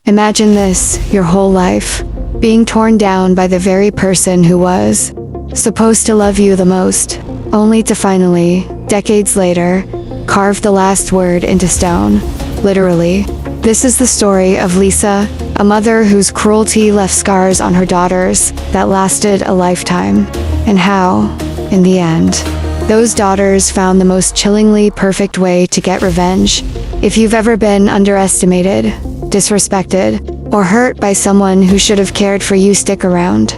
Imagine this, your whole life, being torn down by the very person who was supposed to love you the most, only to finally, decades later, carve the last word into stone. Literally. This is the story of Lisa, a mother whose cruelty left scars on her daughters that lasted a lifetime, and how, in the end, those daughters found the most chillingly perfect way to get revenge. If you've ever been underestimated, disrespected, or hurt by someone who should have cared for you, stick around.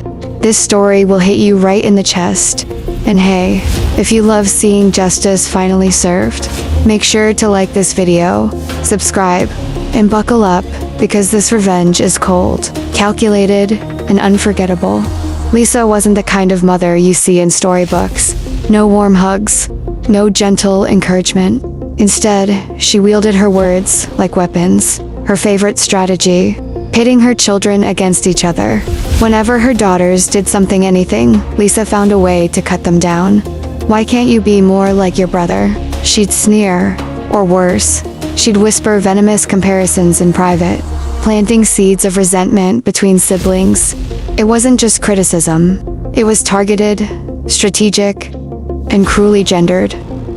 This story will hit you right in the chest. And hey, if you love seeing justice finally served, make sure to like this video, subscribe, and buckle up, because this revenge is cold, calculated, and unforgettable. Lisa wasn't the kind of mother you see in storybooks. No warm hugs, no gentle encouragement. Instead, she wielded her words like weapons, her favorite strategy, pitting her children against each other. Whenever her daughters did something, anything, Lisa found a way to cut them down. "Why can't you be more like your brother?" She'd sneer, or worse, she'd whisper venomous comparisons in private, planting seeds of resentment between siblings. It wasn't just criticism, it was targeted, strategic, and cruelly gendered.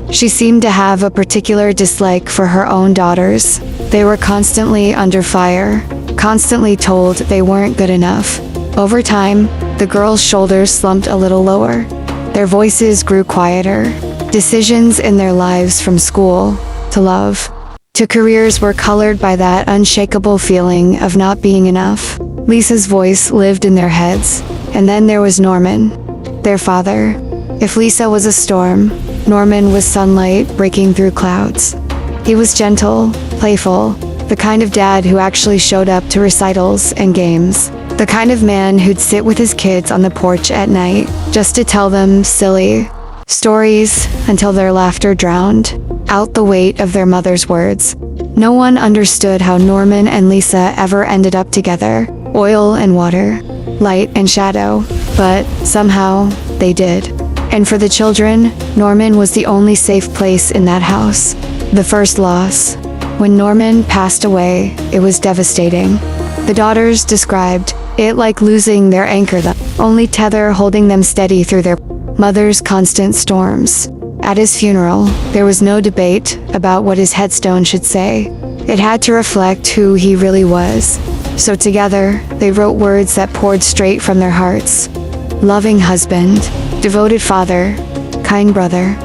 She seemed to have a particular dislike for her own daughters. They were constantly under fire, constantly told they weren't good enough. Over time, the girls' shoulders slumped a little lower. Their voices grew quieter. Decisions in their lives, from school, to love, to careers, were colored by that unshakable feeling of not being enough. Lisa's voice lived in their heads. And then there was Norman, their father. If Lisa was a storm, Norman was sunlight breaking through clouds. He was gentle, playful, the kind of dad who actually showed up to recitals and games. The kind of man who'd sit with his kids on the porch at night just to tell them silly stories until their laughter drowned out the weight of their mother's words. No one understood how Norman and Lisa ever ended up together. Oil and water, light and shadow, but somehow they did. And for the children, Norman was the only safe place in that house. The first loss. When Norman passed away, it was devastating. The daughters described it like losing their anchor, the only tether holding them steady through their mother's constant storms. At his funeral, there was no debate about what his headstone should say. It had to reflect who he really was. So together, they wrote words that poured straight from their hearts. Loving husband, devoted father, kind brother,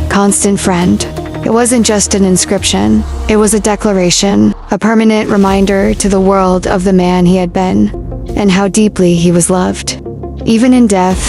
constant friend. It wasn't just an inscription, it was a declaration, a permanent reminder to the world of the man he had been, and how deeply he was loved. Even in death,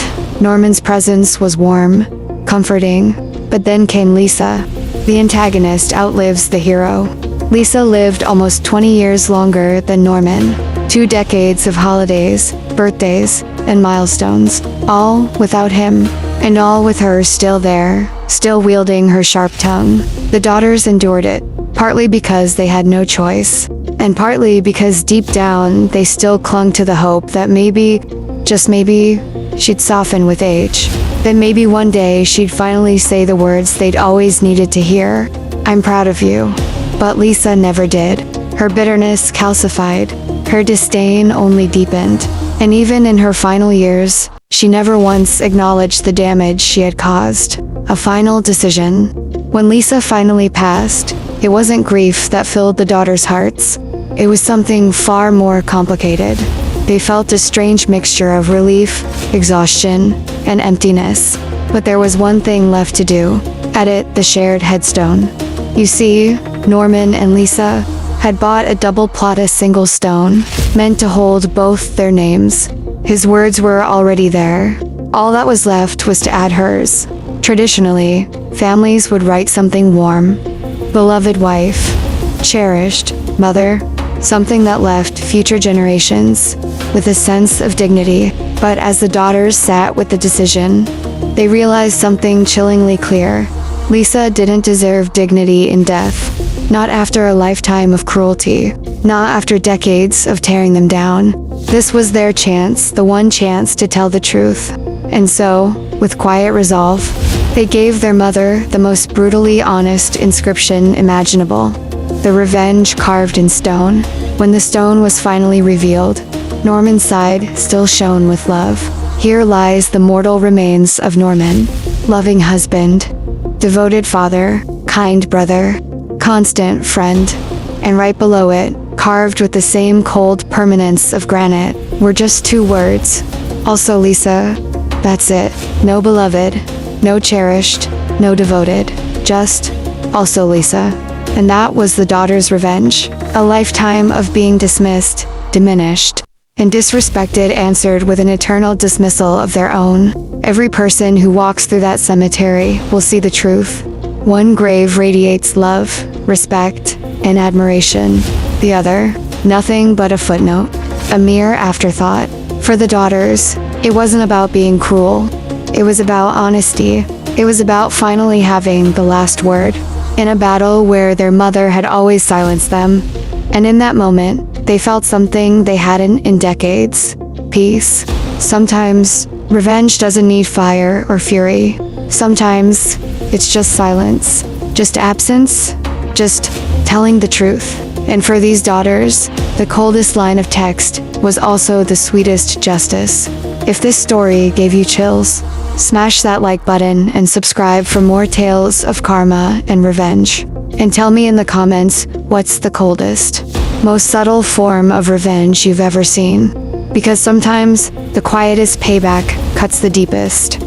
Norman's presence was warm, comforting, but then came Lisa. The antagonist outlives the hero. Lisa lived almost 20 years longer than Norman. 2 decades of holidays, birthdays, and milestones, all without him, and all with her still there, still wielding her sharp tongue. The daughters endured it, partly because they had no choice, and partly because deep down they still clung to the hope that maybe, just maybe, she'd soften with age. That maybe one day she'd finally say the words they'd always needed to hear. "I'm proud of you." But Lisa never did. Her bitterness calcified, her disdain only deepened, and even in her final years, she never once acknowledged the damage she had caused. A final decision. When Lisa finally passed, it wasn't grief that filled the daughters' hearts. It was something far more complicated. They felt a strange mixture of relief, exhaustion, and emptiness. But there was one thing left to do: edit the shared headstone. You see, Norman and Lisa had bought a double plot, a single stone, meant to hold both their names. His words were already there. All that was left was to add hers. Traditionally, families would write something warm: beloved wife, cherished mother, something that left future generations with a sense of dignity. But as the daughters sat with the decision, they realized something chillingly clear. Lisa didn't deserve dignity in death. Not after a lifetime of cruelty. Not after decades of tearing them down. This was their chance, the one chance to tell the truth. And so, with quiet resolve, they gave their mother the most brutally honest inscription imaginable. the revenge carved in stone. When the stone was finally revealed, Norman's side still shone with love. Here lies the mortal remains of Norman. Loving husband, devoted father, kind brother, constant friend. And right below it, carved with the same cold permanence of granite, were just two words. Also Lisa. That's it. No beloved, no cherished, no devoted. Just, also Lisa. And that was the daughter's revenge. A lifetime of being dismissed, diminished, and disrespected answered with an eternal dismissal of their own. Every person who walks through that cemetery will see the truth. One grave radiates love, respect, and admiration. The other, nothing but a footnote, a mere afterthought. For the daughters, it wasn't about being cruel. It was about honesty. It was about finally having the last word in a battle where their mother had always silenced them. And in that moment, they felt something they hadn't in decades. Peace. Sometimes, revenge doesn't need fire or fury. Sometimes, it's just silence. Just absence. Just telling the truth. And for these daughters, the coldest line of text was also the sweetest justice. If this story gave you chills, smash that like button and subscribe for more tales of karma and revenge. And tell me in the comments, what's the coldest, most subtle form of revenge you've ever seen? Because sometimes, the quietest payback cuts the deepest.